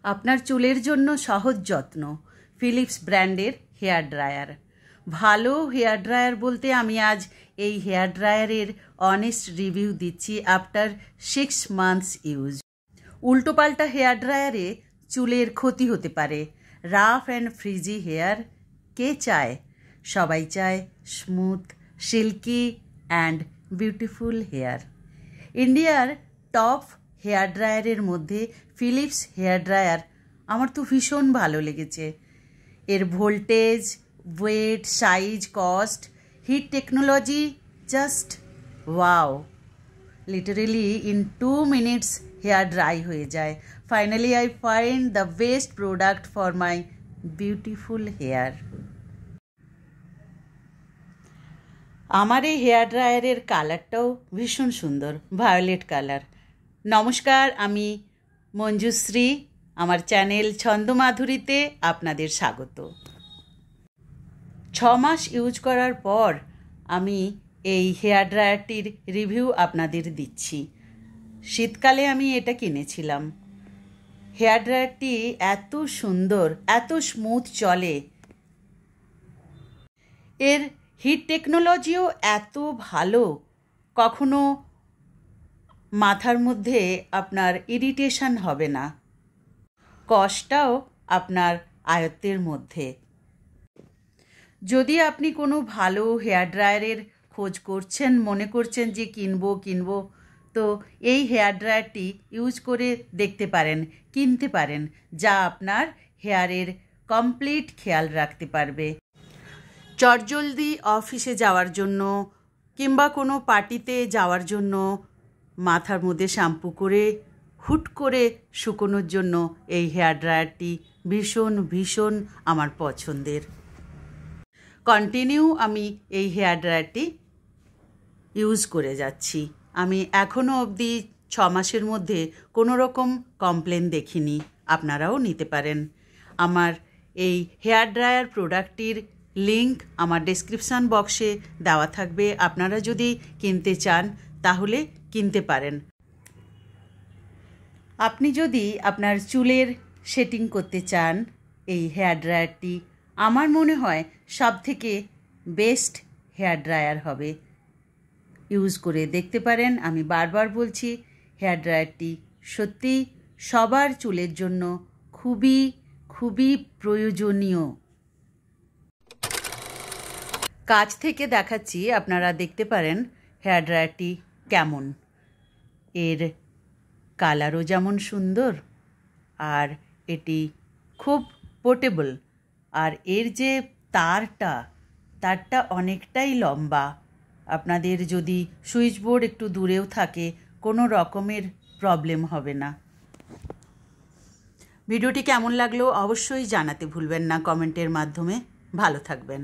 আপনার চুলের জন্য সহজ যত্ন ফিলিপস ব্র্যান্ডের হেয়ার ড্রায়ার। ভালো হেয়ার ড্রায়ার বলতে আমি আজ এই হেয়ার ড্রায়ারের অনেস্ট রিভিউ দিচ্ছি আফটার 6 মান্থস ইউজ। উল্টোপাল্টা হেয়ার ড্রায়ারে চুলের ক্ষতি হতে পারে। রাফ অ্যান্ড ফ্রিজি হেয়ার কে চায়? সবাই চায় smooth, silky and beautiful hair. ইন্ডিয়ার টপ হেয়ার ড্রায়ারের মধ্যে ফিলিপস হেয়ার ড্রায়ার আমার তো ভীষণ ভালো লেগেছে। এর voltage, weight, size, cost, heat technology just wow. Literally in 2 minutes hair dry হয়ে যায়। Finally I find the best product for my beautiful hair. আমার এই হেয়ার ড্রায়ারের কালারটাও ভীষণ সুন্দর, ভায়োলেট কালার। নমস্কার, আমি মঞ্জুশ্রী। আমার চ্যানেল ছন্দমাধুরীতে আপনাদের স্বাগত। 6 মাস ইউজ করার পর আমি এই হেয়ার ড্রায়ারটির রিভিউ আপনাদের দিচ্ছি। শীতকালে আমি এটা কিনেছিলাম। হেয়ার ড্রায়ারটি এত সুন্দর, এত স্মুথ চলে। এর হিট টেকনোলজিও এত ভালো, কখনো মাথার মধ্যে আপনার ইরিটেশন হবে না। কস্টটাও আপনার আয়ত্তের মধ্যে। যদি আপনি কোনো ভালো হেয়ার ড্রায়ারের খোঁজ করছেন, মনে করছেন যে কিনবো, তো এই হেয়ার ড্রায়ারটি ইউজ করে দেখতে পারেন, কিনতে পারেন, যা আপনার হেয়ারের কমপ্লিট খেয়াল রাখতে পারবে। চটজলদি অফিসে যাওয়ার জন্য কিংবা কোনো পার্টিতে যাওয়ার জন্য মাথার মধ্যে শ্যাম্পু করে হুট করে শুকোনোর জন্য এই হেয়ার ড্রায়ারটি ভীষণ আমার পছন্দের। কন্টিনিউ আমি এই হেয়ার ড্রায়ারটি ইউজ করে যাচ্ছি। আমি এখনও অবধি 6 মাসের মধ্যে কোনো রকম কমপ্লেন দেখিনি। আপনারাও নিতে পারেন। আমার এই হেয়ার ড্রায়ার প্রোডাক্টটির লিংক আমার ডেসক্রিপশান বক্সে দেওয়া থাকবে। আপনারা যদি কিনতে চান তাহলে কিনতে পারেন। আপনি যদি আপনার চুলের সেটিং করতে চান, এই হেয়ার ড্রায়ারটি আমার মনে হয় সবথেকে বেস্ট হেয়ার ড্রায়ার হবে। ইউজ করে দেখতে পারেন। আমি বারবার বলছি, হেয়ার ড্রায়ারটি সত্যি সবার চুলের জন্য খুবই প্রয়োজনীয়। কাছ থেকে দেখাচ্ছি, আপনারা দেখতে পারেন হেয়ার ড্রায়ারটি কেমন। এর কালারও যেমন সুন্দর, আর এটি খুব পোর্টেবল। আর এর যে তারটা অনেকটাই লম্বা। আপনাদের যদি সুইচ বোর্ড একটু দূরেও থাকে, কোনো রকমের প্রবলেম হবে না। ভিডিওটি কেমন লাগলো অবশ্যই জানাতে ভুলবেন না কমেন্টের মাধ্যমে। ভালো থাকবেন।